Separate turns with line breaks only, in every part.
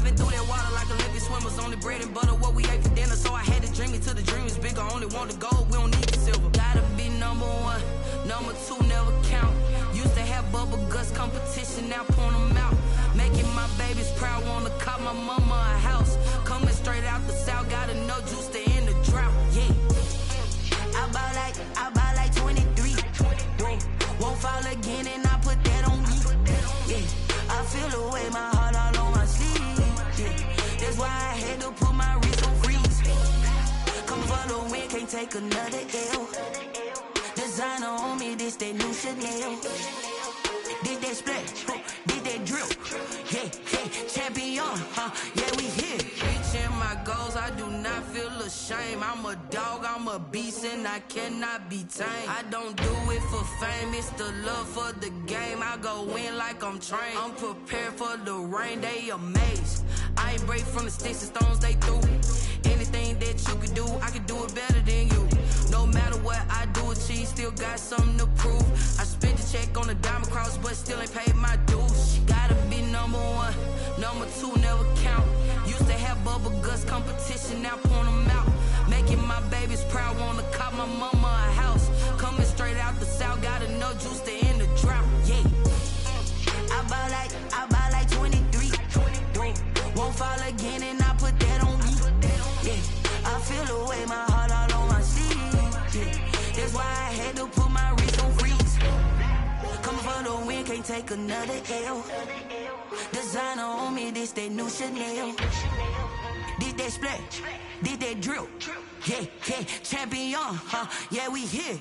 Diving through that water like Olympic swimmers. Only bread and butter, what we ate for dinner. So I had to dream it till the dream is bigger. Only want the gold, we don't need the silver. Gotta be number one, number two never count. Used to have bubble guts competition, now point them out. Making my babies proud, wanna cop my mama a house. Coming straight out the south, got enough juice to end the drought. Yeah, I buy like 23. Won't fall again and I put that on me. Yeah, I feel the way, my heart all on my sleeve. Yeah, that's why I had to put my wrist on freeze. Come for the win, can't take another L. Designer on me, this that new Chanel. Did that splash, did that drill. Yeah, champion, yeah, we here. Reaching my goals, I do not feel ashamed. I'm a dog, I'm a beast, and I cannot be tamed. I don't do it for fame, it's the love for the game. I go in like I'm trained. I'm prepared for the rain, they amazed. I ain't break from the sticks and stones they threw. Anything that you can do, I can do it better than you. No matter what I do, achieve, still got something to prove. I spent the check on the diamond cross, but still ain't paid my dues. Gotta be number one, number two never count. Used to have bubble guts competition, now point them out. Making my babies proud, wanna cop my mama a house. Coming straight out the south, got enough juice to end the drought. Yeah, I buy like 23. Won't fall again and I put that on me. Yeah, I feel the way, my heart all on my sleeve. Yeah, that's why I had to put my wrist on freeze. Coming for the win, can't take another L. Designer on me, this that new Chanel. Did that splash, did that drill. Yeah, champion, yeah, we here.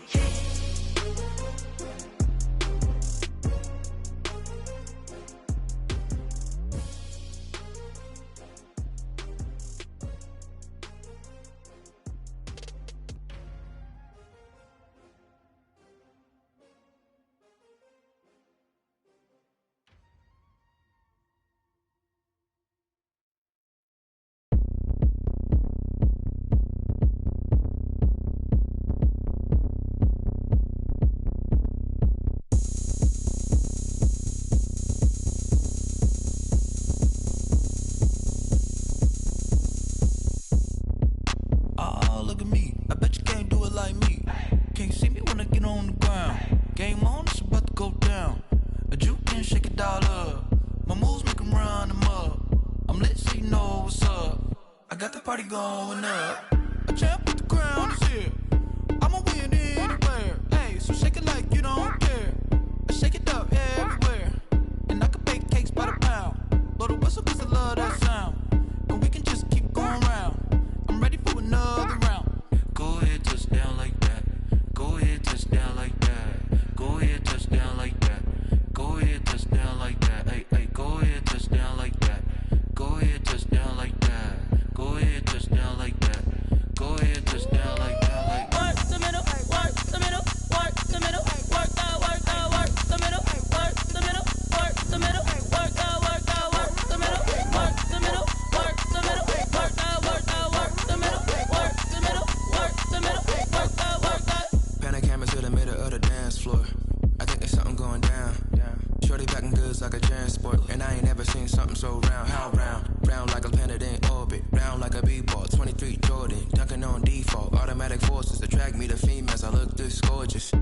Going up, a champ with the crown is here. I'ma win anywhere. Hey, so shake it like you don't care. I shake it up everywhere, and I can bake cakes by the pound. Blow the whistle 'cause I love that sound, and we can just keep going round. I'm ready for another round. Go ahead, touch down like that. Go ahead, touch down like that. Go ahead, touch down like that. Go ahead, touch down like that. Hey, go ahead, touch down like that. Go ahead, touch down like that. Go ahead, touch down like that. Go ahead, touch down like that. Like work the middle, work the middle, work the middle, work the middle, work the middle, work the middle, work the middle, work the middle, work the middle, work the middle, work the middle, work the middle, work the.
Pan a camera to the middle of the dance floor. I think there's something going down. Shorty packing goods like a transport, and I ain't never seen something so round. How round? Round like a planet in orbit, round like a b-ball. 23 Jordan, dunking on default. Automatic forces attract me to females. I look this gorgeous.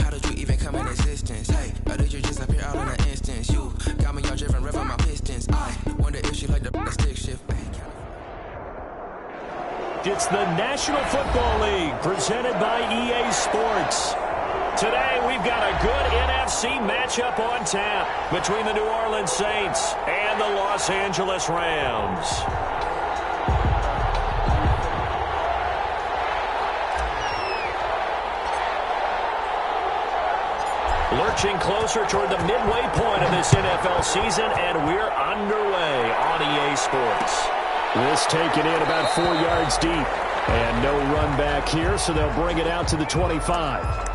How did you even come in existence? Hey, or did you just appear out in an instance? You got me all driven, revving my pistons. I wonder if she like the stick shift.
It's the National Football League presented by EA Sports. Today, we've got a good NFC matchup on tap between the New Orleans Saints and the Los Angeles Rams. Lurching closer toward the midway point of this NFL season, and we're underway on EA Sports. This taken in about 4 yards deep, and no run back here, so they'll bring it out to the 25.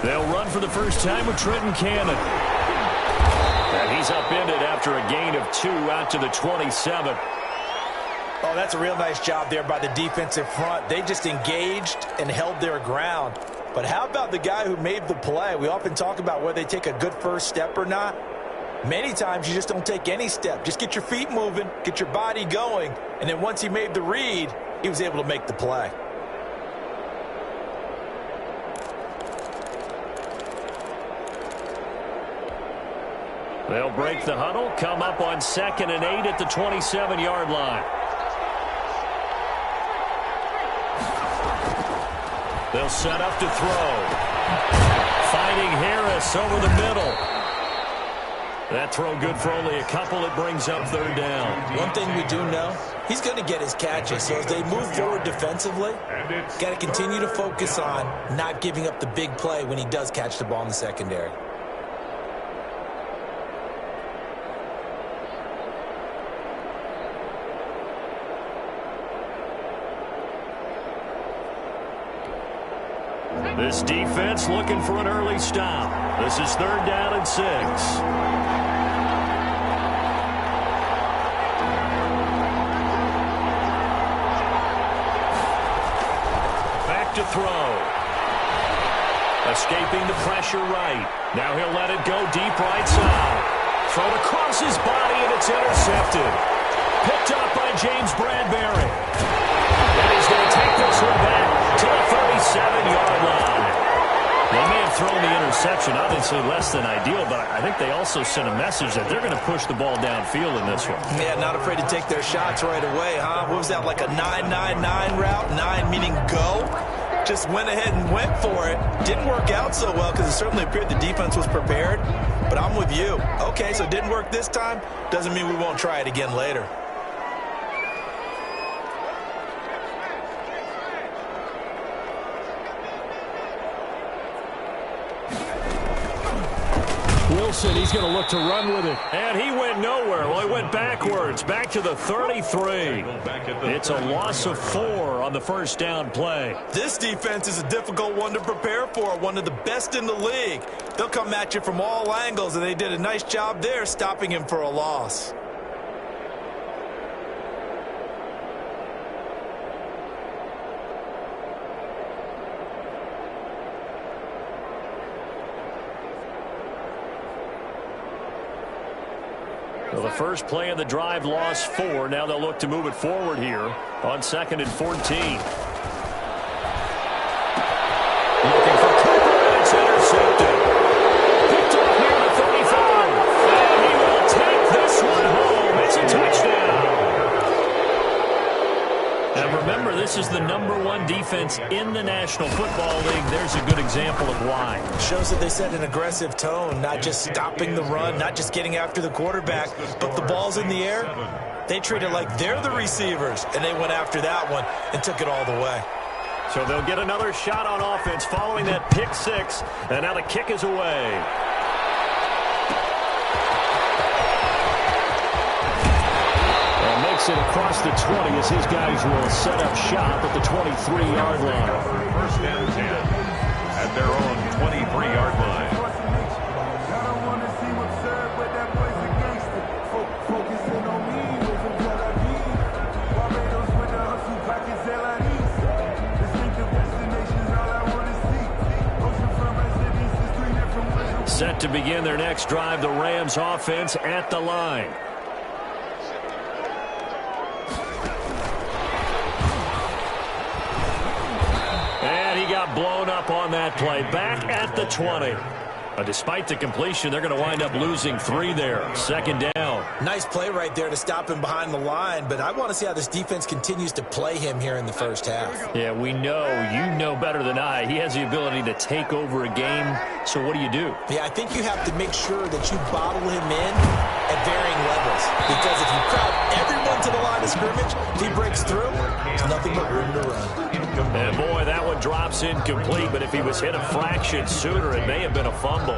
They'll run for the first time with Trenton Cannon. And he's upended after a gain of 2 out to the 27.
Oh, that's a real nice job there by the defensive front. They just engaged and held their ground. But how about the guy who made the play? We often talk about whether they take a good first step or not. Many times you just don't take any step. Just get your feet moving, get your body going, and then once he made the read, he was able to make the play.
They'll break the huddle, come up on 2nd and 8 at the 27-yard line. They'll set up to throw. Finding Harris over the middle. That throw good for only a couple. It brings up 3rd down.
One thing we do know, he's going to get his catches. So as they move forward defensively, got to continue to focus on not giving up the big play when he does catch the ball in the secondary.
This defense looking for an early stop. This is 3rd down and 6. Back to throw. Escaping the pressure right. Now he'll let it go deep right side. Thrown across his body and it's intercepted. Picked up by James Bradbury. And he's going to take this one back to the 37-yard line. They may have thrown the interception, obviously less than ideal, but I think they also sent a message that they're going to push the ball downfield in this one.
Yeah, not afraid to take their shots right away, huh? What was that, like a 9-9-9 route? 9 meaning go? Just went ahead and went for it. Didn't work out so well because it certainly appeared the defense was prepared, but I'm with you. Okay, so it didn't work this time. Doesn't mean we won't try it again later.
Wilson, he's going to look to run with it. And he went nowhere. Well, he went backwards, back to the 33. It's a loss of 4 on the first down play.
This defense is a difficult one to prepare for, one of the best in the league. They'll come at you from all angles, and they did a nice job there stopping him for a loss.
Well, the first play of the drive lost 4. Now they'll look to move it forward here on 2nd and 14. Looking for Cooper, and it's intercepted. Picked up near the 35. And he will take this one home. It's a touchdown. And remember, this is the #1 defense in the National Football League. There's a good example of why.
Shows that they set an aggressive tone, not just stopping the run, not just getting after the quarterback, but the ball's in the air. They treat it like they're the receivers, and they went after that one and took it all the way.
So they'll get another shot on offense following that pick 6, and now the kick is away. It across the 20 as his guys will set up shop at the 23-yard line.
First down 10 at their own 23-yard line.
Set to begin their next drive, the Rams offense at the line. Got blown up on that play. Back at the 20. Despite the completion, they're going to wind up losing 3 there. 2nd down.
Nice play right there to stop him behind the line, but I want to see how this defense continues to play him here in the first half.
Yeah, we know. You know better than I. He has the ability to take over a game. So what do you do?
Yeah, I think you have to make sure that you bottle him in at varying levels. Because if you crowd everyone to the line of scrimmage, if he breaks through, there's nothing but room to run.
And boy, that one drops incomplete, but if he was hit a fraction sooner, it may have been a fumble.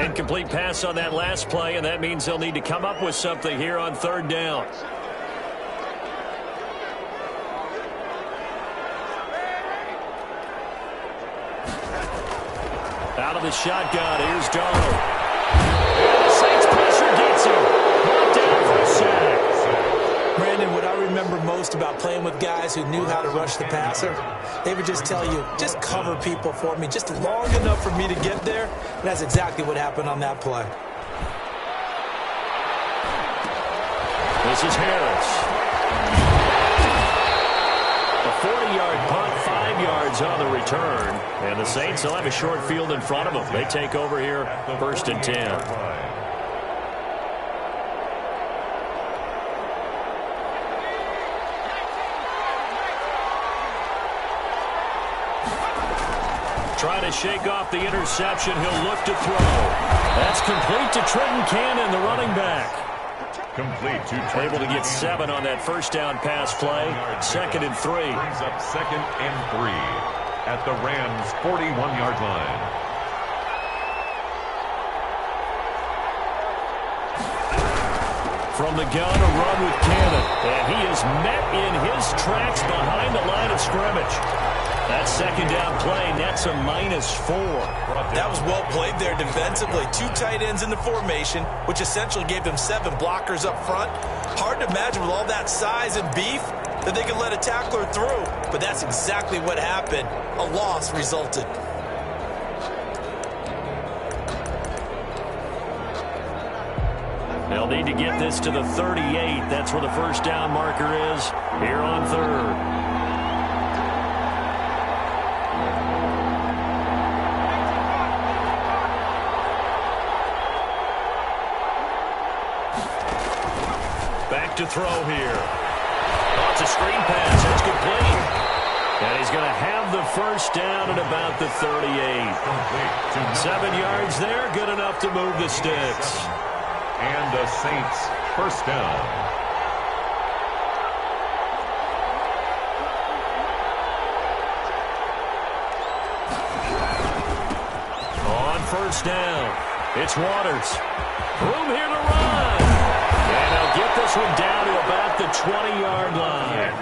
Incomplete pass on that last play, and that means they'll need to come up with something here on third down. Out of the shotgun, here's Darnold. And the Saints pressure gets him. Brought down for a sack.
Brandon, what I remember most about playing with guys who knew how to rush the passer, they would just tell you, just cover people for me, just long enough for me to get there. And that's exactly what happened on that play.
This is Harris. A 40-yard punt, 5 yards on the return. And the Saints will have a short field in front of them. They take over here, 1st and 10. Trying to shake off the interception. He'll look to throw. That's complete to Trenton Cannon, the running back.
Complete to Trenton.
Able to get 7 on that first down pass play. 2nd and 3.
Brings up 2nd and 3 at the Rams' 41-yard line.
From the gun, a run with Cannon. And he is met in his tracks behind the line of scrimmage. That 2nd down play nets a -4.
That was well played there defensively. 2 tight ends in the formation, which essentially gave them 7 blockers up front. Hard to imagine with all that size and beef that they could let a tackler through. But that's exactly what happened. A loss resulted.
They'll need to get this to the 38. That's where the first down marker is here on 3rd. Back to throw here. Oh, it's a screen pass. It's complete. And he's going to have the first down at about the 38. 7 yards there. Good enough to move the sticks.
And the Saints first down.
On first down, it's Waters. Room here to run. And they'll get this one down to about the 20-yard line.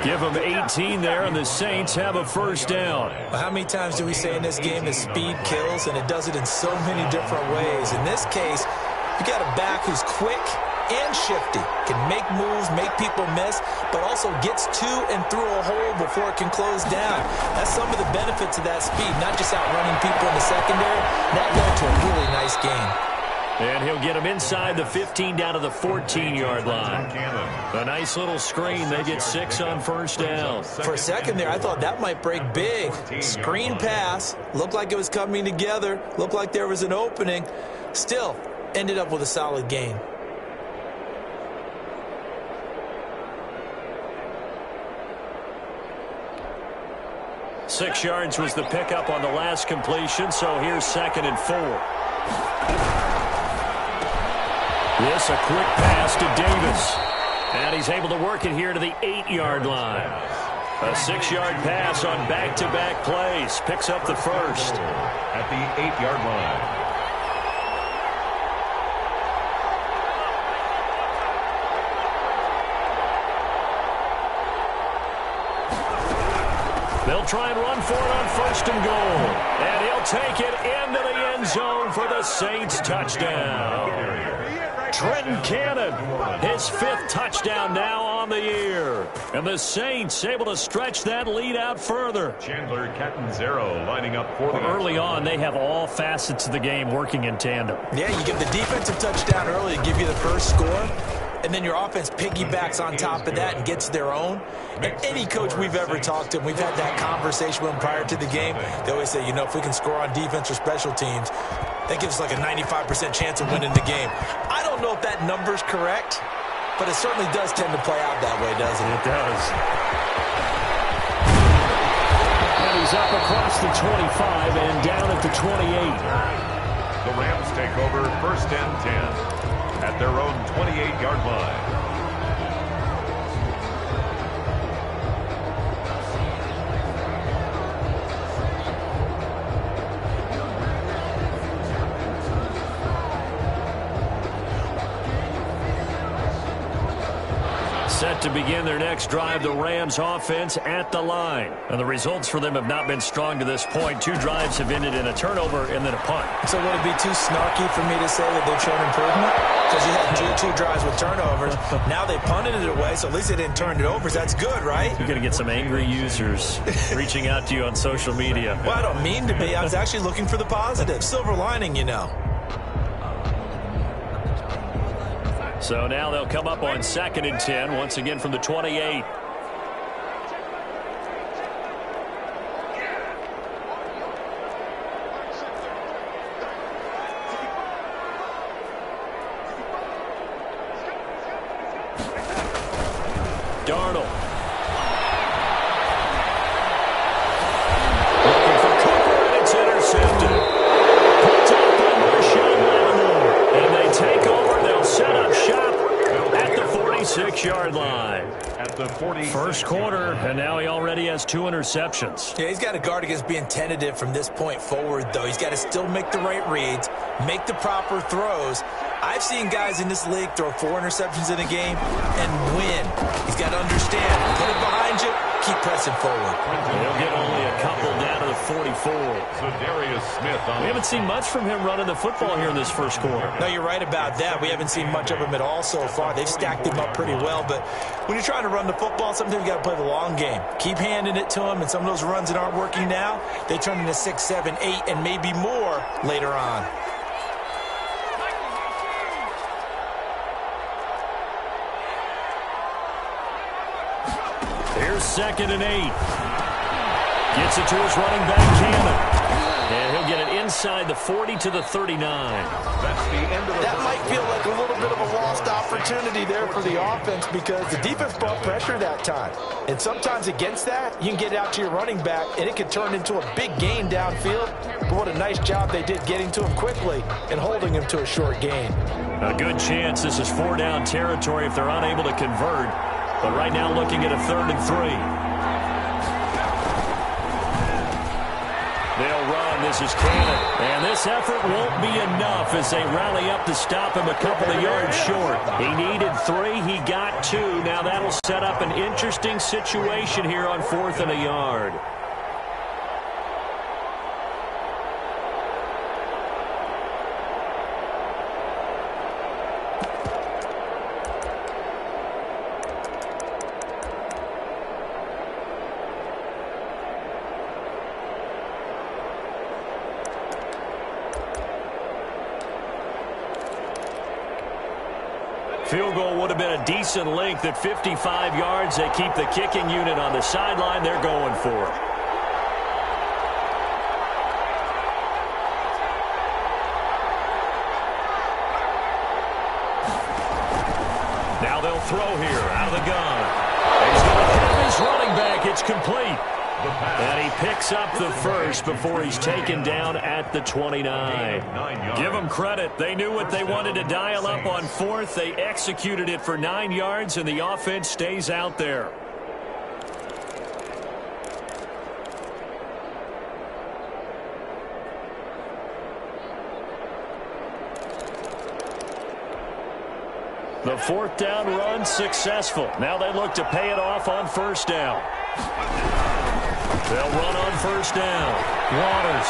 Give them 18 there, and the Saints have a first down.
Well, how many times do we say in this game that speed kills, and it does it in so many different ways? In this case, you got a back who's quick and shifty, can make moves, make people miss, but also gets to and through a hole before it can close down. That's some of the benefits of that speed, not just outrunning people in the secondary. That led to a really nice game.
And he'll get him inside the 15 down to the 14-yard line. A nice little screen. They get 6 on first down.
For a second there, I thought that might break big. Screen pass. Looked like it was coming together. Looked like there was an opening. Still, ended up with a solid gain.
Six yards was the pickup on the last completion, so here's 2nd and 4. This a quick pass to Davis. And he's able to work it here to the 8-yard line. A 6-yard pass on back-to-back plays. Picks up the first.
At the 8-yard line.
They'll try and run for it on 1st and goal. And he'll take it into the end zone for the Saints touchdown. Trenton Cannon, his 5th touchdown now on the year. And the Saints able to stretch that lead out further.
Chandler Catanzaro lining up for the
early on, they have all facets of the game working in tandem.
Yeah, you give the defensive touchdown early to give you the first score. And then your offense piggybacks on top of that and gets their own. And any coach we've ever talked to, we've had that conversation with them prior to the game. They always say, you know, if we can score on defense or special teams, that gives us like a 95% chance of winning the game. I don't know if that number's correct, but it certainly does tend to play out that way, doesn't it?
It does. And he's up across the 25 and down at the 28.
The Rams take over 1st and 10. At their own 28-yard line.
to begin their next drive. The Rams offense at the line. And the results for them have not been strong to this point. 2 drives have ended in a turnover and then a punt.
So would it be too snarky for me to say that they've shown improvement? Because you had two drives with turnovers. Now they punted it away, so at least they didn't turn it over. That's good, right?
You're going to get some angry users reaching out to you on social media.
Well, I don't mean to be. I was actually looking for the positive. Silver lining, you know.
So now they'll come up on 2nd and 10, once again from the 28. Darnold. Looking for Cooper, and it's intercepted. Picked up by Marshawn Lattimore. And they take over. They'll set up shop at the 46-yard line.
At the 46.
First quarter, and now he already has 2 interceptions.
Yeah, he's got to guard against being tentative from this point forward, though. He's got to still make the right reads, make the proper throws. I've seen guys in this league throw 4 interceptions in a game and win. He's got to understand, put it behind you, keep pressing forward.
He'll get only a couple down to the 44.
So Darius Smith on.
We haven't seen much from him running the football here in this first quarter.
No, you're right about that. We haven't seen much of him at all so far. They've stacked him up pretty well, but when you're trying to run the football, sometimes you got to play the long game. Keep handing it to him, and some of those runs that aren't working now, they turn into 6, 7, 8, and maybe more later on.
Here's 2nd and 8. Gets it to his running back, Cannon. And he'll get it inside the 40 to the 39.
That's the end of the
That might feel like a little bit of a lost opportunity there for the offense because the defense brought pressure that time. And sometimes against that, you can get out to your running back, and it could turn into a big gain downfield. But what a nice job they did getting to him quickly and holding him to a short gain.
A good chance this is 4-down territory if they're unable to convert. But right now looking at a 3rd and 3. They'll run. This is Cannon. And this effort won't be enough as they rally up to stop him a couple of yards short. He needed 3. He got 2. Now that'll set up an interesting situation here on 4th and a yard. Field goal would have been a decent length at 55 yards. They keep the kicking unit on the sideline. They're going for it. Now they'll throw here out of the gun. He's going to have his running back. It's complete. And he picks up the first before he's taken down at the 29. Give them credit. They knew what they wanted to dial up on 4th. They executed it for 9 yards, and the offense stays out there. The 4th down run successful. Now they look to pay it off on 1st down. They'll run on 1st down. Waters.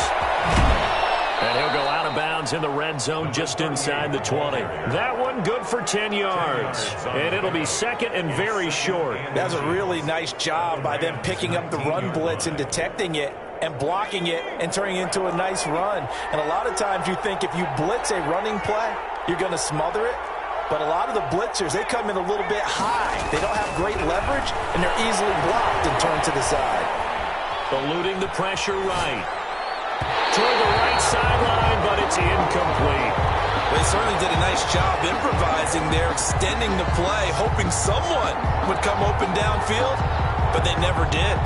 And he'll go out of bounds in the red zone just inside the 20. That one good for 10 yards. And it'll be 2nd and very short.
That's a really nice job by them picking up the run blitz and detecting it and blocking it and turning it into a nice run. And a lot of times you think if you blitz a running play, you're going to smother it. But a lot of the blitzers, they come in a little bit high. They don't have great leverage, and they're easily blocked and turned to the side.
Eluding the pressure right. Toward the right sideline, but it's incomplete.
They certainly did a nice job improvising there, extending the play, hoping someone would come open downfield, but they never did.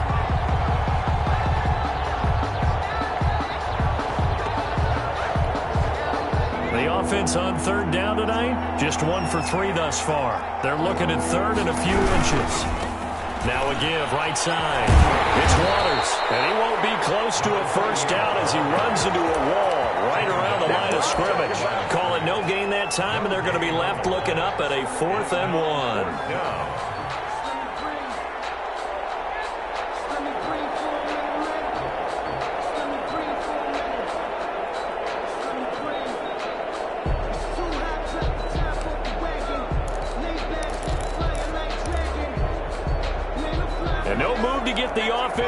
The offense on 3rd down tonight, just 1 for 3 thus far. They're looking at 3rd and a few inches. Now a give, right side. It's Waters, and he won't be close to a 1st down as he runs into a wall right around the line of scrimmage. Call it no gain that time, and they're going to be left looking up at a 4th and 1.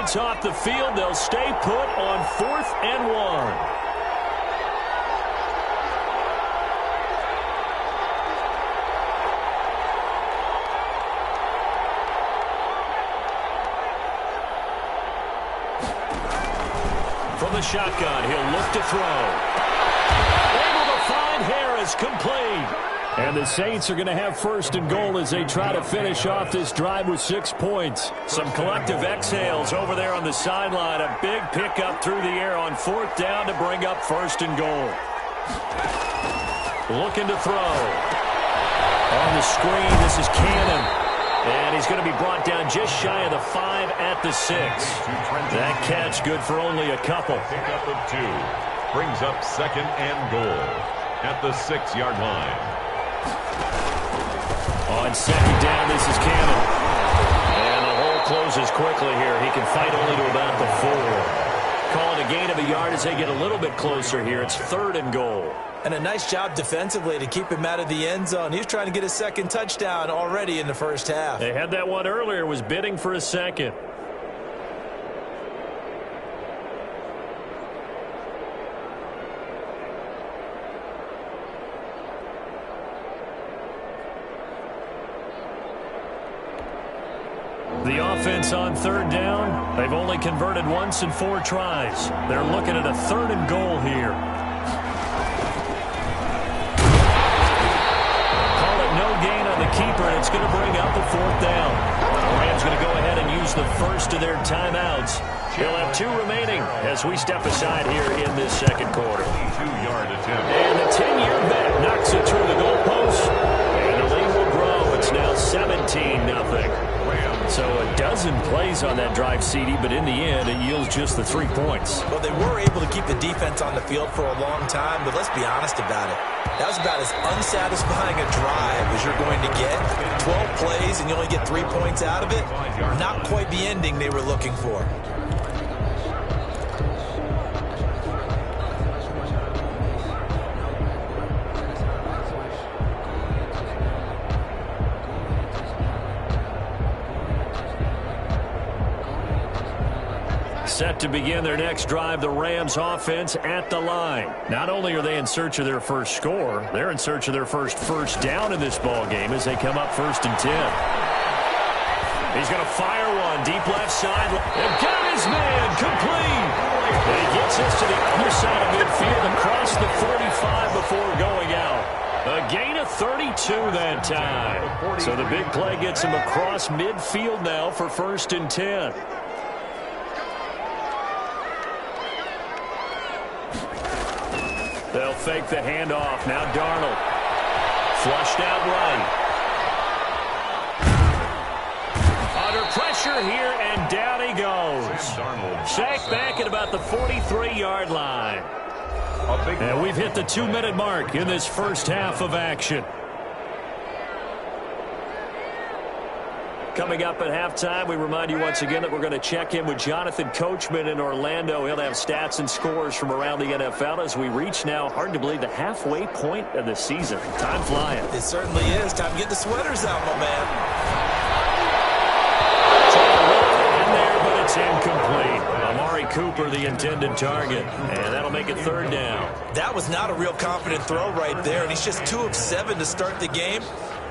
yards off the field. They'll stay put on 4th and 1. From the shotgun, he'll look to throw. Able to find Harris, complete. And the Saints are going to have 1st and goal as they try to finish off this drive with 6 points. Some collective exhales over there on the sideline. A big pickup through the air on 4th down to bring up 1st and goal. Looking to throw. On the screen, this is Cannon. And he's going to be brought down just shy of the 5 at the 6. That catch good for only a couple.
Pickup of 2 brings up 2nd and goal at the 6-yard line.
On 2nd down, this is Cannon. And the hole closes quickly here. He can fight only to about the 4. Calling a gain of a yard as they get a little bit closer here. It's 3rd and goal.
And a nice job defensively to keep him out of the end zone. He was trying to get his 2nd touchdown already in the first half.
They had that one earlier, was bidding for a 2nd. The offense on 3rd down, they've only converted once in 4 tries. They're looking at a 3rd and goal here. Keeper, and it's going to bring up the 4th down. The Rams going to go ahead and use the first of their timeouts. He'll have 2 remaining as we step aside here in this 2nd quarter.
2-yard attempt.
And the 10-year bet knocks it through the goalpost. And the lead will grow. It's now 17-0. So a dozen plays on that drive, CD, but in the end, it yields just the 3 points.
Well, they were able to keep the defense on the field for a long time, but let's be honest about it. That was about as unsatisfying a drive as you're going to get. 12 plays and you only get 3 points out of it. Not quite the ending they were looking for.
Set to begin their next drive, the Rams offense at the line. Not only are they in search of their first score, they're in search of their first down in this ball game as they come up 1st and 10. He's going to fire one deep left side. They've got his man complete. And he gets us to the other side of midfield across the 45 before going out. A gain of 32 that time. So the big play gets him across midfield now for 1st and 10. They'll fake the handoff. Now Darnold. Flushed out right. Under pressure here, and down he goes. Sacked back at about the 43-yard line. And we've hit the 2-minute mark in this first half of action. Coming up at halftime, we remind you once again that we're going to check in with Jonathan Coachman in Orlando. He'll have stats and scores from around the NFL as we reach now, hard to believe, the halfway point of the season. Time flying.
It certainly is. Time to get the sweaters out, my man.
In there, but it's incomplete. Amari Cooper, the intended target, and that'll make it 3rd down.
That was not a real confident throw right there, and he's just 2 of 7 to start the game.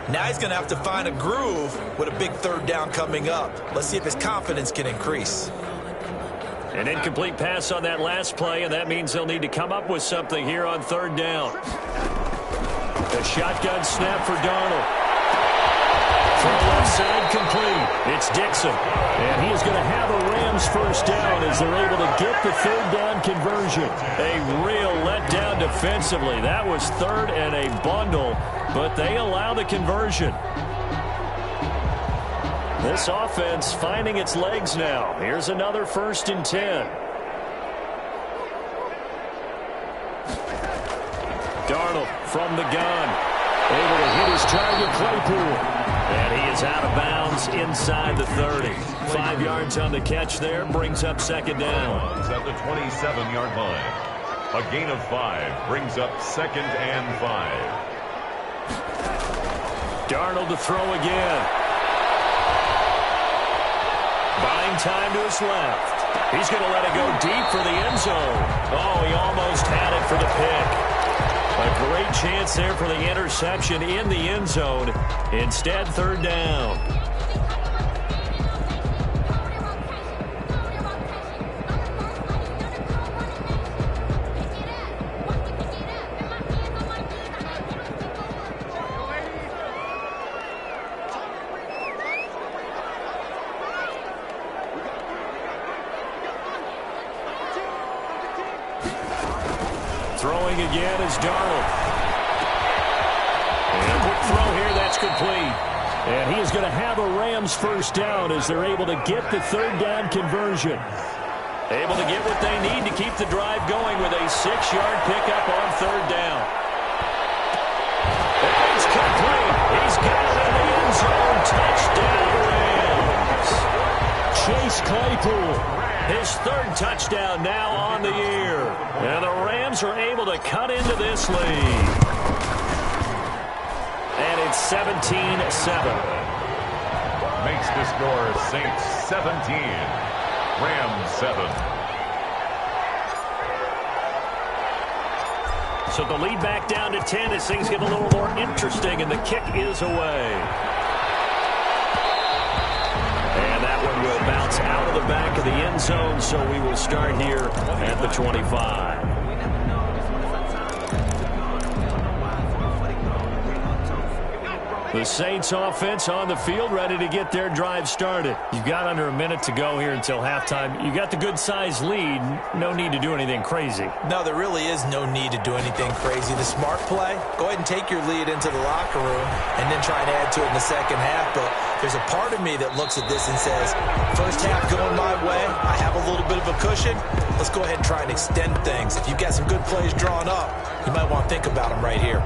Now he's going to have to find a groove with a big 3rd down coming up. Let's see if his confidence can increase.
An incomplete pass on that last play, and that means they'll need to come up with something here on 3rd down. A shotgun snap for Darnold. From left side, complete. It's Dixon. And he is going to have a Rams 1st down as they're able to get the 3rd down conversion. A real letdown defensively. That was 3rd and a bundle, but they allow the conversion. This offense finding its legs now. Here's another 1st and 10. Darnold from the gun. Able to hit his target, Claypool. And he is out of bounds inside the 30. 5 yards on the catch there. Brings up 2nd down.
At the 27-yard line. A gain of 5 brings up 2nd and 5.
Darnold to throw again. Buying time to his left. He's going to let it go deep for the end zone. Oh, he almost had it for the pick. A great chance there for the interception in the end zone. Instead, third down. Throwing again is Darnold. And a quick throw here, that's complete. And he is going to have a Rams first down as they're able to get the third down conversion. Able to get what they need to keep the drive going with a 6-yard pickup on third down. And it's complete. He's got it in the end zone. Touchdown, Rams. Chase Claypool. His third touchdown now on the year. And the Rams are able to cut into this lead. And it's 17-7.
Makes the score Saints 17, Rams 7.
So the lead back down to 10 as things get a little more interesting, and the kick is away. And that one will bounce out of the back of the end zone, so we will start here at the 25. The Saints offense on the field, ready to get their drive started. You've got under a minute to go here until halftime. You got the good-sized lead. No need to do anything crazy.
No, there really is no need to do anything crazy. The smart play, go ahead and take your lead into the locker room and then try and add to it in the second half. But there's a part of me that looks at this and says, first half going my way, I have a little bit of a cushion. Let's go ahead and try and extend things. If you've got some good plays drawn up, you might want to think about them right here.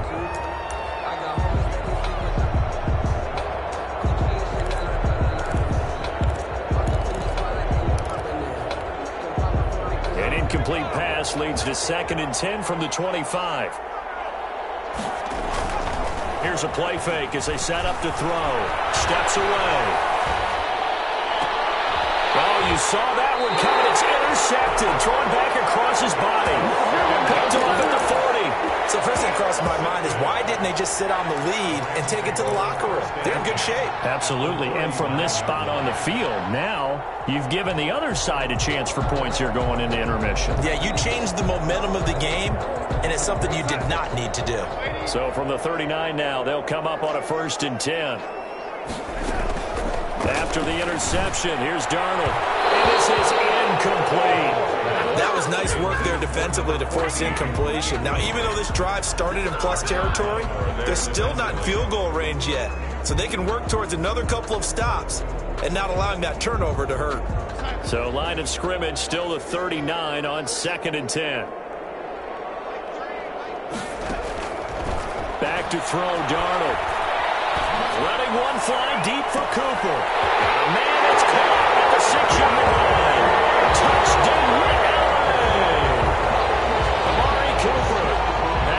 Complete pass leads to 2nd and 10 from the 25. Here's a play fake as they set up to throw. Steps away. Oh, you saw that one coming. It's intercepted. Thrown back across his body. Picked him up at the 40.
So first thing across my mind is why didn't they just sit on the lead and take it to the locker room? They're in good shape.
Absolutely. And from this spot on the field, now you've given the other side a chance for points here going into intermission.
Yeah, you changed the momentum of the game, and it's something you did not need to do.
So from the 39 now, they'll come up on a 1st and 10. After the interception, here's Darnold. And this is incomplete.
That was nice work there defensively to force incompletion. Now, even though this drive started in plus territory, they're still not in field goal range yet. So they can work towards another couple of stops and not allowing that turnover to hurt.
So line of scrimmage still the 39 on 2nd and 10. Back to throw, Darnold. Letting one fly deep for Cooper. Man, it's caught at the 6-yard line. Touchdown, LA! Amari Cooper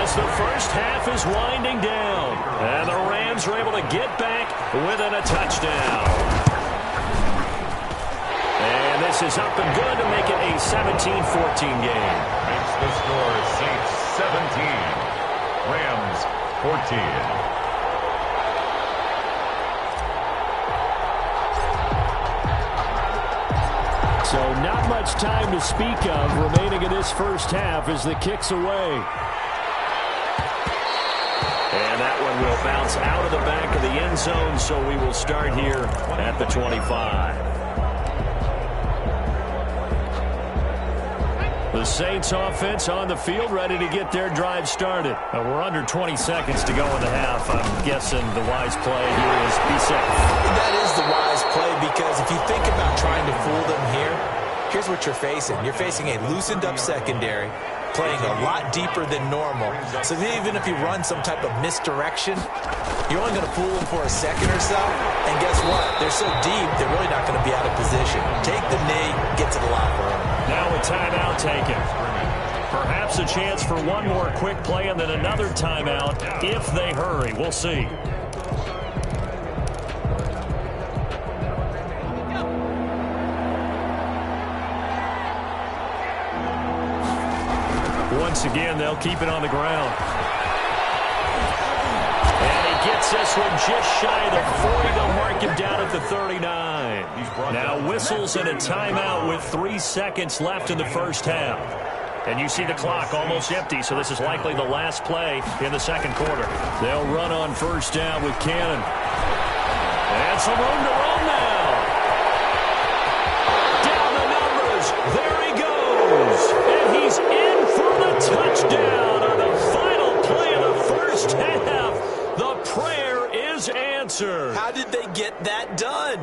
as the first half is winding down. And the Rams are able to get back within a touchdown. And this is up and good to make it a 17-14 game.
Makes the score Saints 17, Rams 14.
So not much time to speak of remaining in this first half as the kick's away. And that one will bounce out of the back of the end zone, so we will start here at the 25. The Saints offense on the field ready to get their drive started. We're under 20 seconds to go in the half. I'm guessing the wise play here is be safe.
That is the wise play because if you think about trying to fool them here, here's what you're facing. You're facing a loosened up secondary, playing a lot deeper than normal. So even if you run some type of misdirection, you're only going to fool them for a second or so. And guess what? They're so deep, they're really not going to be out of position. Take the knee, get to the locker room.
Now a timeout taken. Perhaps a chance for one more quick play and then another timeout if they hurry. We'll see. Once again, they'll keep it on the ground. And he gets this one just shy of the 40. They'll mark him down at the 39. Now whistles and a timeout with 3 seconds left in the first half. And you see the clock almost empty, so this is likely the last play in the second quarter. They'll run on first down with Cannon. And some room to run now. Down the numbers. There he goes. And he's in for the touchdown on the final play of the first half. The prayer is answered.
How did they get that done?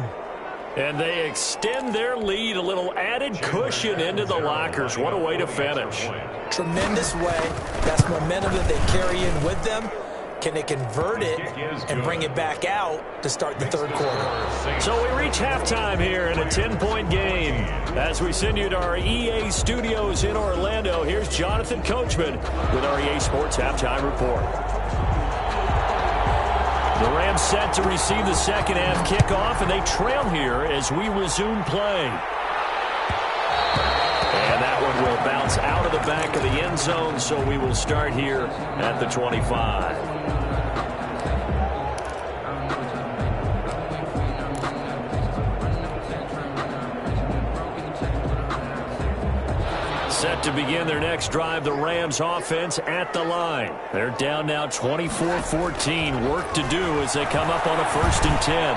And they extend their lead, a little added cushion into the lockers. What a way to finish.
Tremendous way. That's momentum that they carry in with them. Can they convert it and bring it back out to start the third quarter?
So we reach halftime here in a 10-point game. As we send you to our EA studios in Orlando, here's Jonathan Coachman with our EA Sports Halftime Report. The Rams set to receive the second half kickoff, and they trail here as we resume play. And that one will bounce out of the back of the end zone, so we will start here at the 25. Set to begin their next drive, the Rams offense at the line. They're down now 24-14. Work to do as they come up on a 1st and 10.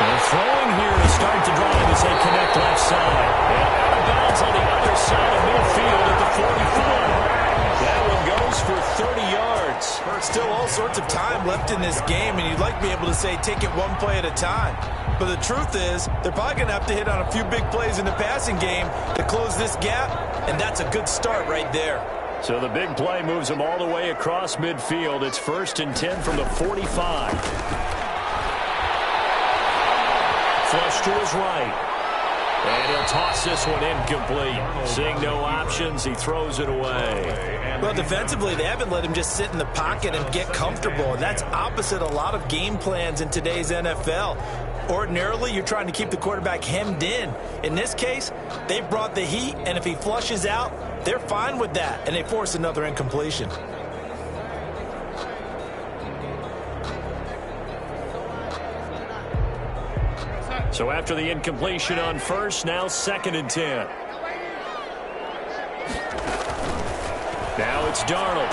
They're throwing here to start the drive as they connect left side. And out of bounds on the other side of midfield at the 45. That one goes for 30 yards.
Still all sorts of time left in this game, and you'd like to be able to say take it one play at a time. But the truth is, they're probably going to have to hit on a few big plays in the passing game to close this gap, and that's a good start right there.
So the big play moves them all the way across midfield. It's 1st and 10 from the 45. Flush to his right. And he'll toss this one incomplete. Seeing no options, he throws it away.
Well, defensively, they haven't let him just sit in the pocket and get comfortable. And that's opposite a lot of game plans in today's NFL. Ordinarily, you're trying to keep the quarterback hemmed in. In this case, they brought the heat, and if he flushes out, they're fine with that, and they force another incompletion.
So after the incompletion on first, now 2nd and 10. Now it's Darnold.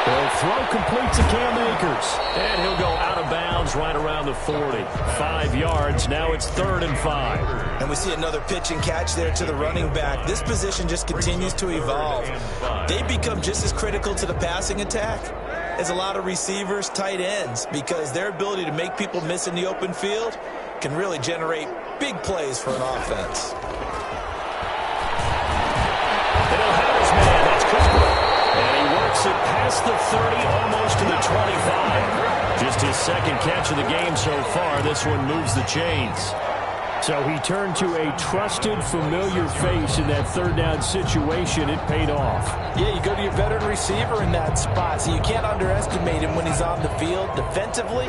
He'll throw complete to Cam Akers. And he'll go out of bounds right around the 40. 5 yards. Now it's 3rd and 5.
And we see another pitch and catch there to the running back. This position just continues to evolve. They become just as critical to the passing attack as a lot of receivers, tight ends, because their ability to make people miss in the open field can really generate big plays for an offense.
And he'll have his man. That's Cooper. And he works it past the 30, almost to the 25. Just his 2nd catch of the game so far. This one moves the chains. So he turned to a trusted, familiar face in that 3rd down situation. It paid off.
Yeah, you go to your veteran receiver in that spot, so you can't underestimate him when he's on the field. Defensively,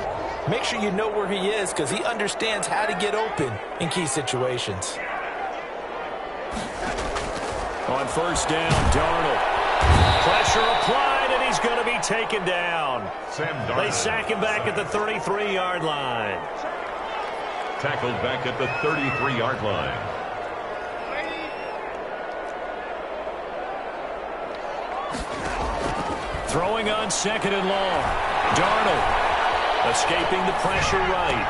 make sure you know where he is because he understands how to get open in key situations.
On 1st down, Darnold. Pressure applied, and he's going to be taken down. They sack him back at the 33-yard line.
Tackled back at the 33-yard line.
Throwing on 2nd and long. Darnold escaping the pressure right.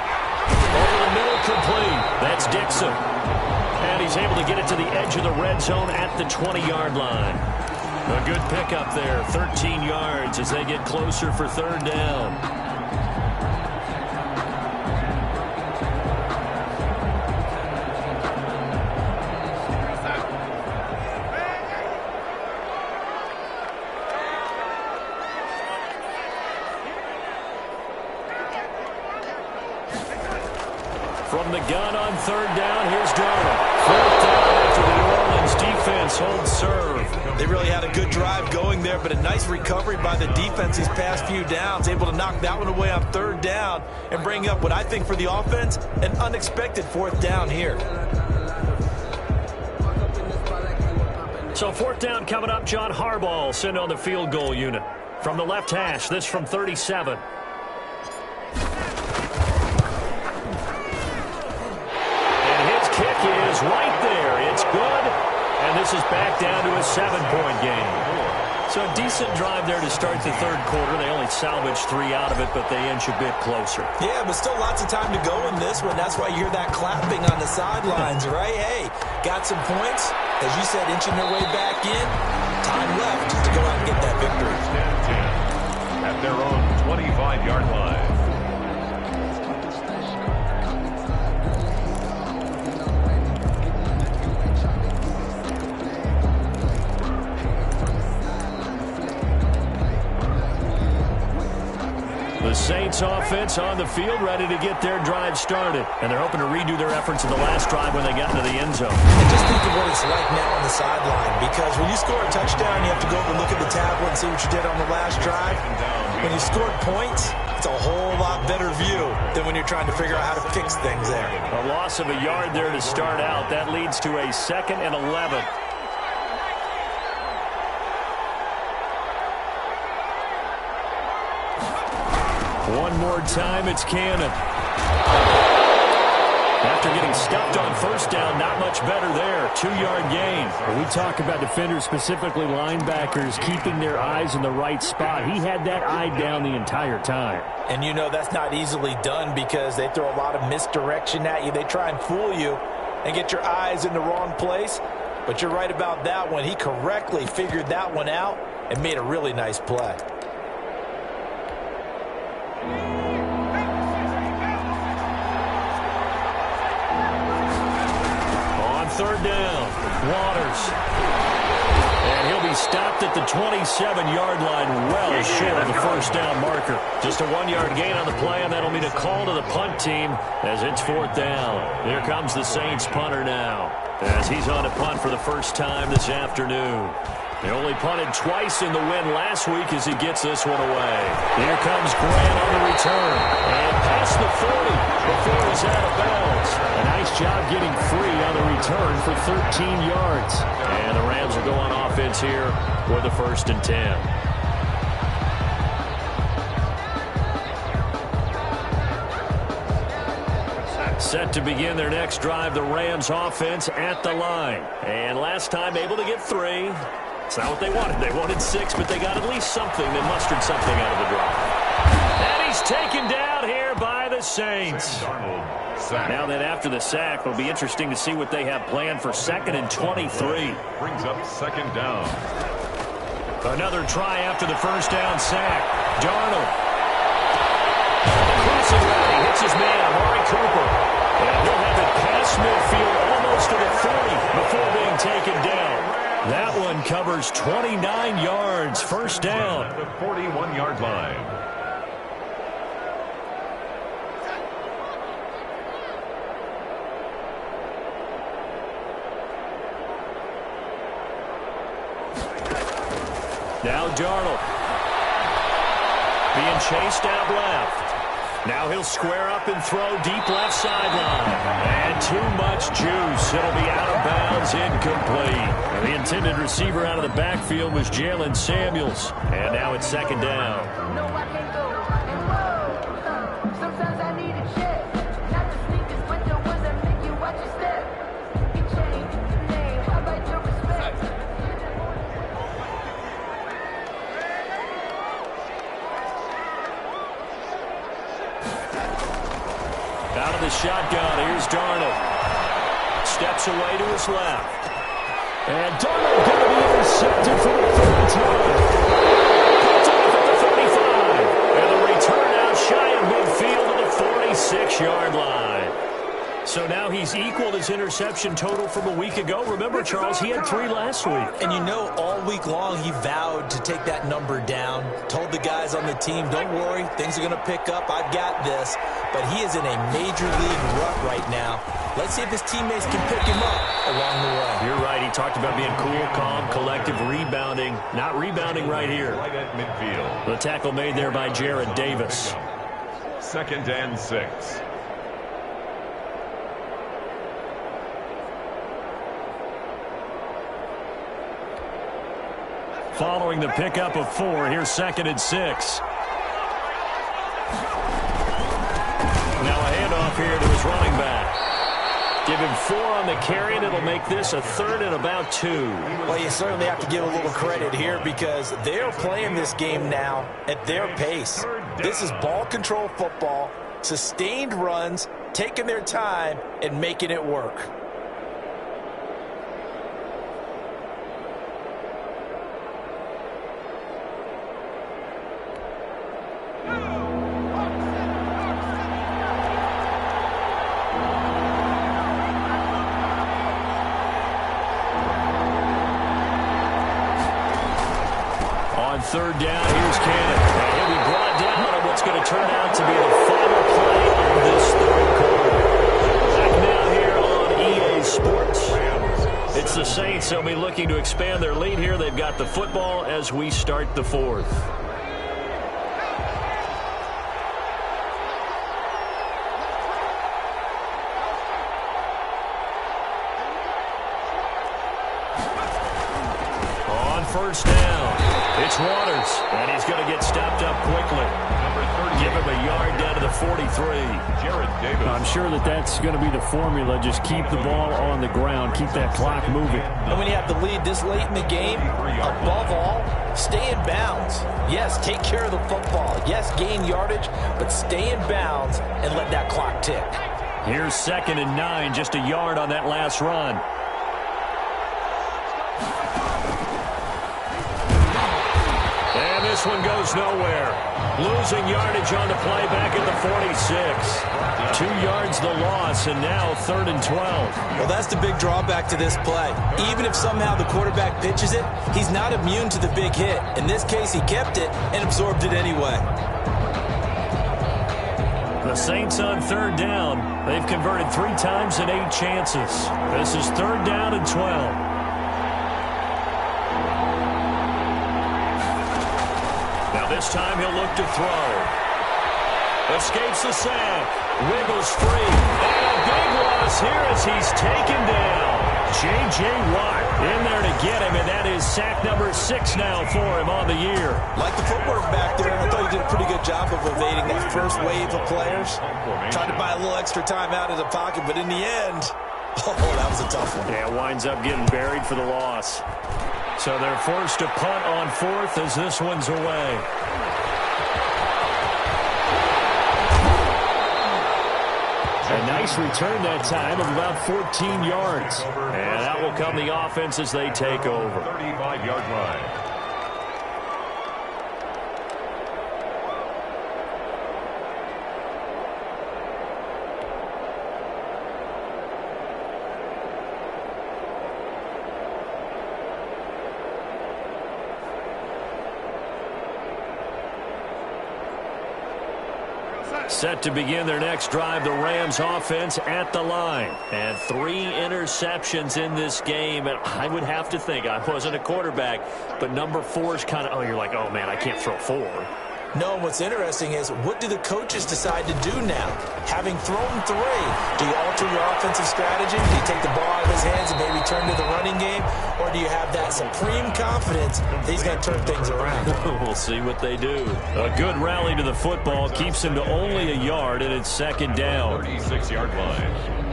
Over the middle, complete. That's Dixon. And he's able to get it to the edge of the red zone at the 20-yard line. A good pickup there, 13 yards as they get closer for 3rd down. From the gun on 3rd down, here's Darnold. 4th down after the New Orleans defense holds serve.
They really had a good drive going there, but a nice recovery by the defense these past few downs, able to knock that one away on 3rd down and bring up what I think for the offense, an unexpected 4th down here.
So 4th down coming up. John Harbaugh sent on the field goal unit. From the left hash, this from 37. And his kick is right there. It's good. And this is back down to a 7-point game. So a decent drive there to start the 3rd quarter. They only salvaged 3 out of it, but they inch a bit closer.
Yeah, but still lots of time to go in this one. That's why you hear that clapping on the sidelines, right? Hey, got some points. As you said, inching their way back in. Time left to go out and get that victory.
10-10 at their own 25-yard line.
The Saints offense on the field, ready to get their drive started. And they're hoping to redo their efforts in the last drive when they got into the end zone.
And just think of what it's like now on the sideline. Because when you score a touchdown, you have to go over and look at the tablet and see what you did on the last drive. When you scored points, it's a whole lot better view than when you're trying to figure out how to fix things there.
A loss of a yard there to start out. That leads to a 2nd and 11. One more time, it's Cannon. After getting stuffed on 1st down, not much better there. 2-yard gain.
We talk about defenders, specifically linebackers, keeping their eyes in the right spot. He had that eye down the entire time.
And you know that's not easily done because they throw a lot of misdirection at you. They try and fool you and get your eyes in the wrong place. But you're right about that one. He correctly figured that one out and made a really nice play.
On 3rd down, Waters. And he'll be stopped at the 27-yard line, well short of the 1st down marker. Just a 1-yard gain on the play, and that'll mean a call to the punt team as it's 4th down. Here comes the Saints punter now, as he's on a punt for the first time this afternoon. They only punted twice in the win last week as he gets this one away. Here comes Grant on the return. And past the 40 before he's out of bounds. A nice job getting free on the return for 13 yards. And the Rams will go on offense here with the 1st and 10. Set to begin their next drive, the Rams offense at the line. And last time able to get 3. It's not what they wanted. They wanted 6, but they got at least something. They mustered something out of the drive. And he's taken down here by the Saints. Now then, after the sack, it'll be interesting to see what they have planned for 2nd and 23.
Brings up 2nd down.
Another try after the 1st down sack. Darnold. Crossing route. He hits his man, Amari Cooper. And he'll have it past midfield almost to the 40 before being taken down. That one covers 29 yards, 1st down.
At the 41-yard line.
Now Darnold. Being chased out left. Now he'll square up and throw deep left sideline. And too much juice. It'll be out of bounds, incomplete. And the intended receiver out of the backfield was Jalen Samuels. And now it's 2nd down.
No, I can't go. Sometimes I need a check. Not the sneakers, but the ones that make you watch your step. You change your name. How about your respect?
Out of the shotgun, here's Darnold. Steps away to his left. And Darnold going to be intercepted for the 3rd time. Picked off at the 35. And the return out shy of midfield to the 46-yard line. So now he's equaled his interception total from a week ago. Remember, Charles, he had 3 last week.
And you know, all week long he vowed to take that number down. Told the guys on the team, don't worry, things are going to pick up. I've got this. But he is in a major league rut right now. Let's see if his teammates can pick him up along the way.
You're right. He talked about being cool, calm, collective, rebounding. Not rebounding right here.
Right at midfield.
The tackle made there by Jared Davis.
2nd and 6.
following the pickup of 4. Here's 2nd and 6. Now a handoff here to his running back. Give him 4 on the carry, and it'll make this a 3rd and about 2.
Well, you certainly have to give a little credit here because they're playing this game now at their pace. This is ball control football, sustained runs, taking their time, and making it work.
On 3rd down, here's Cannon. And he'll be brought down on what's going to turn out to be the final play of this 3rd quarter. Back now here on EA Sports. It's the Saints. They'll be looking to expand their lead here. They've got the football as we start the 4th. On 1st down, it's Waters, and he's going to get stopped up quickly. Give him a yard down to the 43.
I'm sure that's going to be the formula. Just keep the ball on the ground. Keep that clock moving.
And when you have the lead this late in the game, above all, stay in bounds. Yes, take care of the football. Yes, gain yardage, but stay in bounds and let that clock tick.
Here's 2nd and 9, just a yard on that last run. And this one goes nowhere. Losing yardage on the play back at the 46. 2 yards the loss, and now 3rd and 12.
Well, that's the big drawback to this play. Even if somehow the quarterback pitches it, he's not immune to the big hit. In this case, he kept it and absorbed it anyway.
The Saints on 3rd down. They've converted 3 times in 8 chances. This is 3rd down and 12. This time he'll look to throw. Escapes the sack. Wiggles free. And a big loss here as he's taken down. J.J. Watt in there to get him, and that is sack number 6 now for him on the year.
Like the footwork back there, I thought he did a pretty good job of evading that first wave of players. Tried to buy a little extra time out of the pocket, but in the end, oh, that was a tough one.
Yeah, winds up getting buried for the loss. So they're forced to punt on 4th as this one's away. A nice return that time of about 14 yards. And out will come the offense as they take over.
35-yard line.
Set to begin their next drive, the Rams offense at the line. And 3 interceptions in this game. And I would have to think, I wasn't a quarterback, but number 4 is kind of, you're like, oh, man, I can't throw 4.
No, and what's interesting is, what do the coaches decide to do now? Having thrown 3, do you alter your offensive strategy? Do you take the ball out of his hands and maybe turn to the running game? Or do you have that supreme confidence that he's going to turn things around?
We'll see what they do. A good rally to the football keeps him to only a yard, and it's 2nd down.
36-yard line.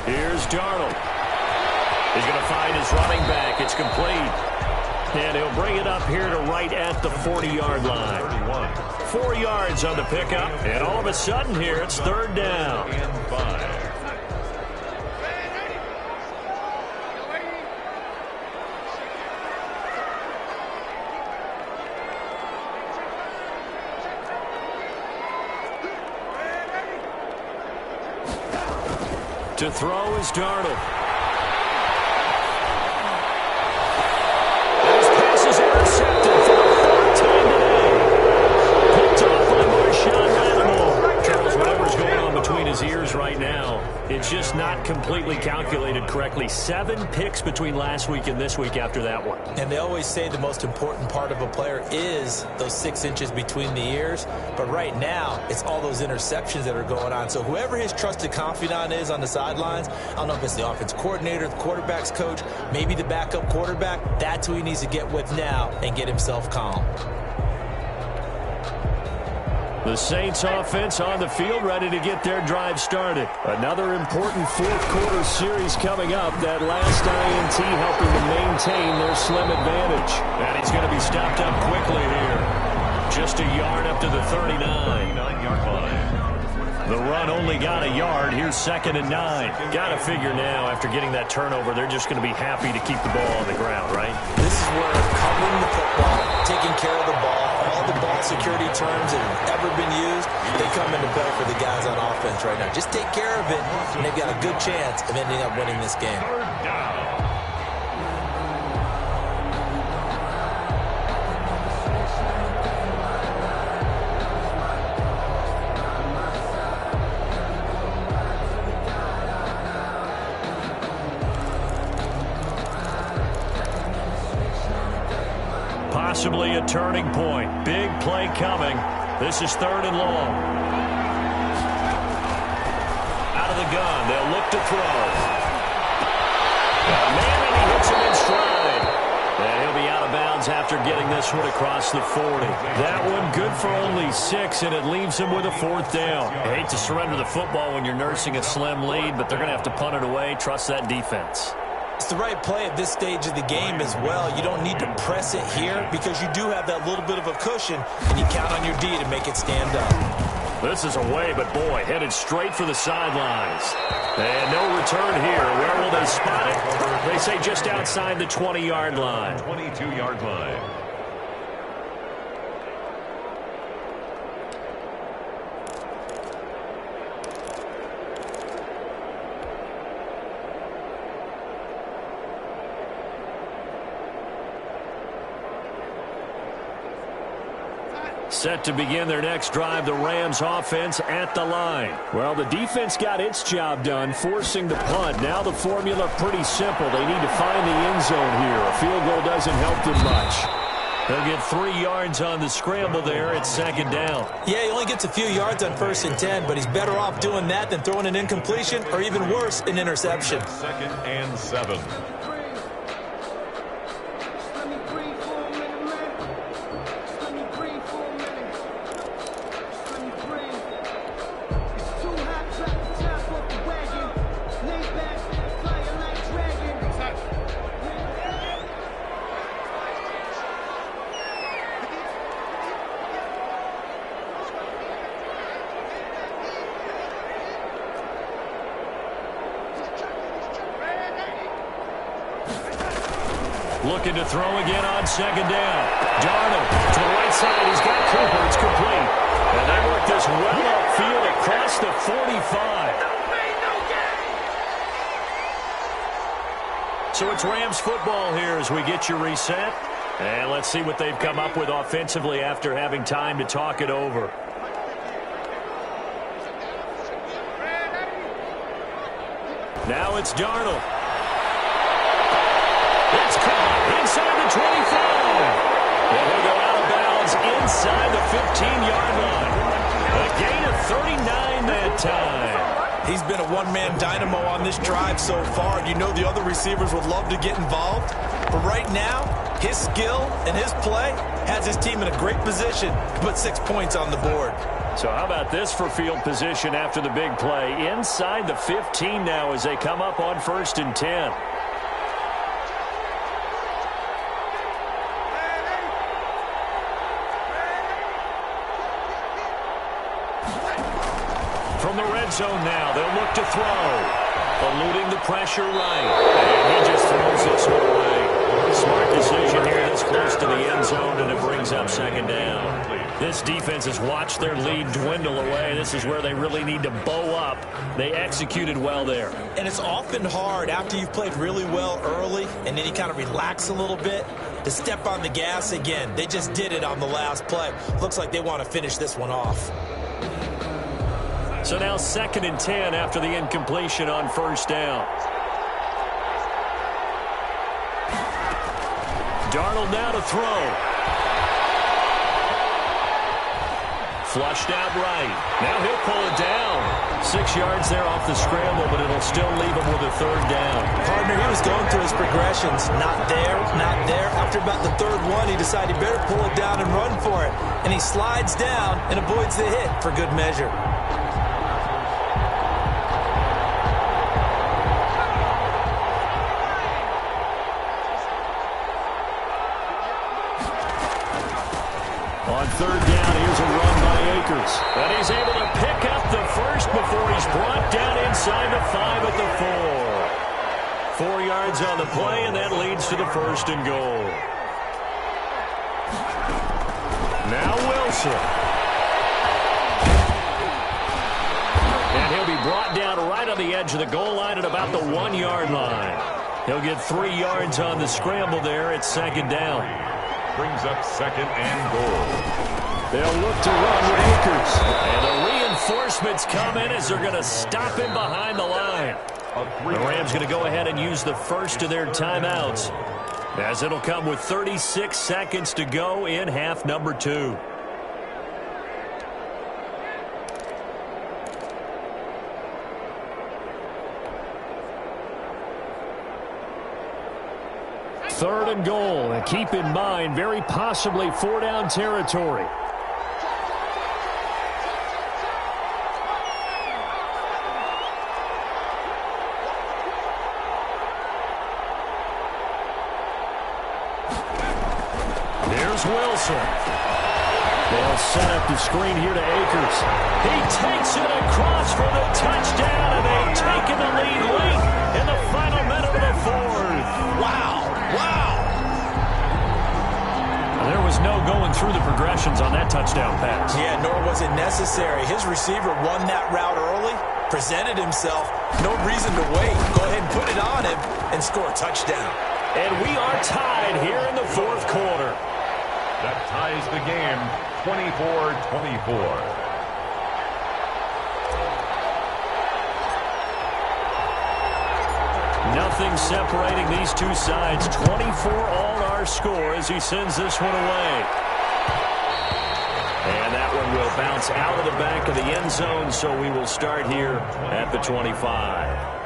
Here's Darnold. He's going to find his running back. It's complete. And he'll bring it up here to right at the 40-yard line. 4 yards on the pickup. And all of a sudden here, it's 3rd down.
And 5.
To throw is Darnold. His pass is intercepted for the 4th time today. Picked off by Marshawn Lattimore. Charles, whatever's going on between his ears right now, it's just not completely calculated correctly. 7 picks between last week and this week after that one.
And they always say the most important part of a player is those 6 inches between the ears. But right now, it's all those interceptions that are going on. So whoever his trusted confidant is on the sidelines, I don't know if it's the offense coordinator, the quarterback's coach, maybe the backup quarterback, that's who he needs to get with now and get himself calm.
The Saints offense on the field, ready to get their drive started. Another important fourth-quarter series coming up. That last INT helping to maintain their slim advantage. And he's going to be stopped up quickly here. Just a yard up to the 39-yard line. The run only got a yard. Here's 2nd and 9. Got to figure now, after getting that turnover, they're just going to be happy to keep the ball on the ground, right?
This is where covering the football, taking care of the ball, all the ball security terms that have ever been used, they come into play for the guys on offense right now. Just take care of it, and they've got a good chance of ending up winning this game.
Possibly a turning point. Big play coming. This is 3rd and long. Out of the gun. They'll look to throw. Man, and he hits him in stride. And he'll be out of bounds after getting this one across the 40. That one good for only 6, and it leaves him with a 4th down. I hate to surrender the football when you're nursing a slim lead, but they're going to have to punt it away. Trust that defense.
It's the right play at this stage of the game as well. You don't need to press it here because you do have that little bit of a cushion, and you count on your D to make it stand up.
This is away, but boy, headed straight for the sidelines. And no return here. Where will they spot it? They say just outside the 20-yard line.
22-yard line.
Set to begin their next drive, the Rams offense at the line. Well, the defense got its job done, forcing the punt. Now the formula pretty simple. They need to find the end zone here. A field goal doesn't help them much. They'll get 3 yards on the scramble there. It's 2nd down.
Yeah, he only gets a few yards on 1st and 10, but he's better off doing that than throwing an incompletion or even worse, an interception.
2nd and 7.
Looking to throw again on 2nd down. Darnold to the right side. He's got Cooper. It's complete. And they work this well upfield across the 45. So it's Rams football here as we get you reset. And let's see what they've come up with offensively after having time to talk it over. Now it's Darnold. It's caught inside the 25. And he'll go out of bounds inside the 15-yard line. A gain of 39 that time.
He's been a one-man dynamo on this drive so far. You know the other receivers would love to get involved. But right now, his skill and his play has his team in a great position to put 6 points on the board.
So how about this for field position after the big play? Inside the 15 now as they come up on 1st and 10. From the red zone now, they'll look to throw. Eluding the pressure right. And he just throws this one away. Smart decision here this close to the end zone, and it brings up 2nd down. This defense has watched their lead dwindle away. This is where they really need to bow up. They executed well there.
And it's often hard after you've played really well early and then you kind of relax a little bit to step on the gas again. They just did it on the last play. Looks like they want to finish this one off.
So now 2nd and 10 after the incompletion on 1st down. Darnold now to throw. Flushed out right. Now he'll pull it down. 6 yards there off the scramble, but it'll still leave him with a third down.
Partner, he was going through his progressions. Not there, not there. After about the third one, he decided he better pull it down and run for it. And he slides down and avoids the hit for good measure.
On third down, here's a run by Akers. And he's able to pick up the first before he's brought down inside the 5 at the 4. 4 yards on the play, and that leads to the 1st and goal. Now Wilson. And he'll be brought down right on the edge of the goal line at about the 1-yard line. He'll get 3 yards on the scramble there at 2nd down.
Brings up 2nd and goal.
They'll look to run with Akers. And the reinforcements come in as they're going to stop him behind the line. The Rams going to go ahead and use the first of their timeouts, as it'll come with 36 seconds to go in half number 2. Third and goal, and keep in mind, very possibly 4-down territory. There's Wilson. They'll set up the screen here to Akers. He takes it across for the touchdown, and they've taken the lead late in the final minute of the 4th.
Wow. Wow.
There was no going through the progressions on that touchdown pass.
Yeah, nor was it necessary. His receiver won that route early, presented himself. No reason to wait. Go ahead and put it on him and score a touchdown.
And we are tied here in the 4th quarter.
That ties the game 24-24.
Nothing separating these two sides. 24 all our score as he sends this one away. And that one will bounce out of the back of the end zone, so we will start here at the 25.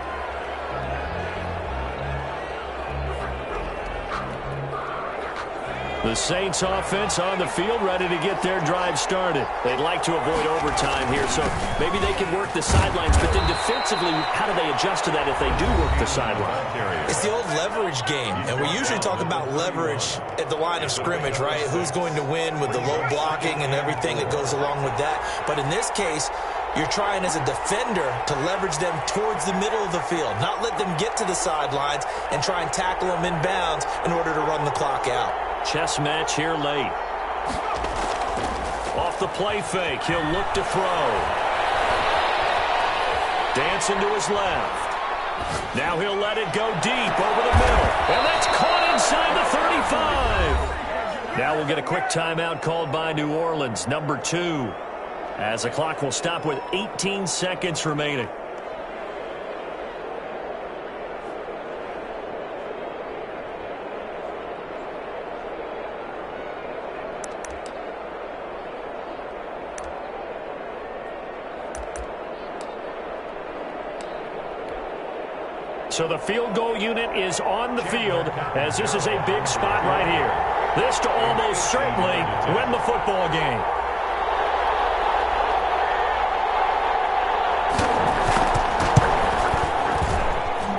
The Saints offense on the field, ready to get their drive started. They'd like to avoid overtime here, so maybe they can work the sidelines, but then defensively, how do they adjust to that if they do work the sideline?
It's the old leverage game, and we usually talk about leverage at the line of scrimmage, right? Who's going to win with the low blocking and everything that goes along with that. But in this case, you're trying as a defender to leverage them towards the middle of the field, not let them get to the sidelines and try and tackle them in bounds in order to run the clock out.
Chess match here late. Off the play fake, he'll look to throw. Dancing to his left. Now he'll let it go deep over the middle. And that's caught inside the 35. Now we'll get a quick timeout called by New Orleans, number 2. As the clock will stop with 18 seconds remaining. So the field goal unit is on the field as this is a big spot right here. This to almost certainly win the football game.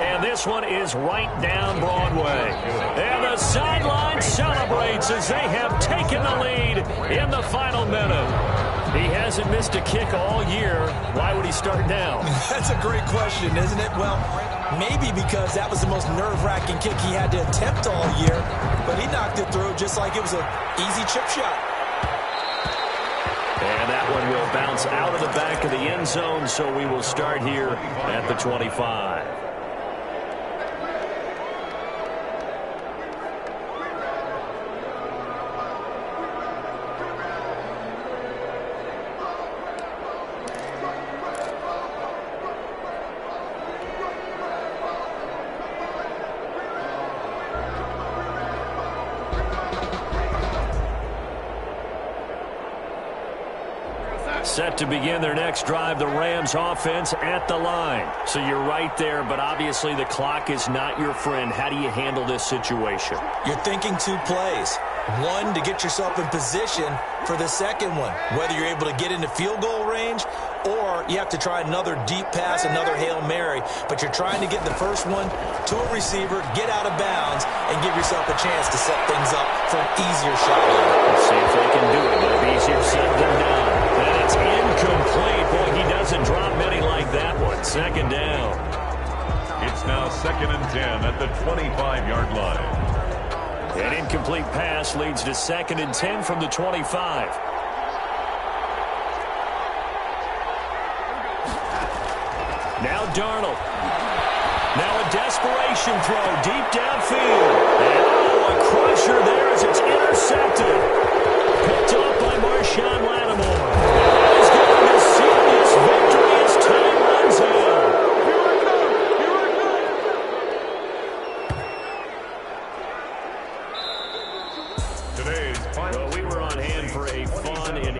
And this one is right down Broadway. And the sideline celebrates as they have taken the lead in the final minute. He hasn't missed a kick all year. Why would he start now?
That's a great question, isn't it? Well, maybe because that was the most nerve-wracking kick he had to attempt all year, but he knocked it through just like it was an easy chip shot.
And that one will bounce out of the back of the end zone, so we will start here at the 25. Set to begin their next drive, the Rams offense at the line. So you're right there, but obviously the clock is not your friend. How do you handle this situation?
You're thinking 2 plays. One, to get yourself in position for the second one, whether you're able to get into field goal range or you have to try another deep pass, another Hail Mary. But you're trying to get the first one to a receiver, get out of bounds, and give yourself a chance to set things up for an easier shot.
Let's see if they can do it. It'll be easier said than done. And it's incomplete. Boy, he doesn't drop many like that one. Second down.
It's now 2nd and 10 at the 25-yard line.
An incomplete pass leads to 2nd and 10 from the 25. Now Darnold. Now a desperation throw deep downfield. And a crusher there as it's intercepted. Picked off by Marshawn Lattimore. That is going to seal this victory as time runs out.
Today's final